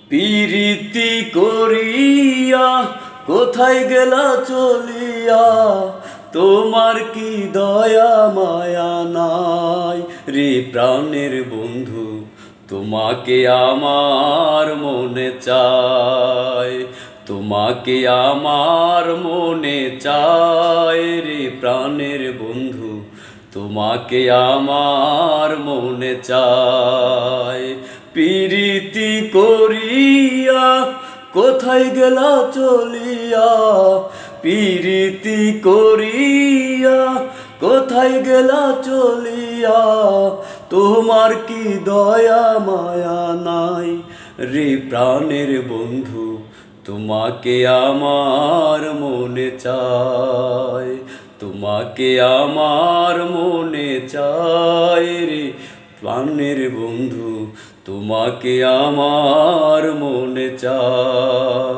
পিরিতি করিয়া কোথায় গেলা চলিয়া, তোমার কি দয়া মায়া নাই রে প্রাণের বন্ধু, তোমাকে আমার মনে চায়, তোমাকে আমার মনে চায় রে প্রাণের বন্ধু, তোমাকে আমার মনে চায়। পিরিতি করিয়া কোথায় গেলা চলিয়া, পিরিতি করিয়া কোথায় গেলা চলিয়া, তোমার কি দয়া মায়া নাই রে প্রাণের বন্ধু, তোমাকে আমার মনে চায়, তোমাকে আমার মনে চায় রে প্রাণের বন্ধু, তোমাকে আমার মনে চায়।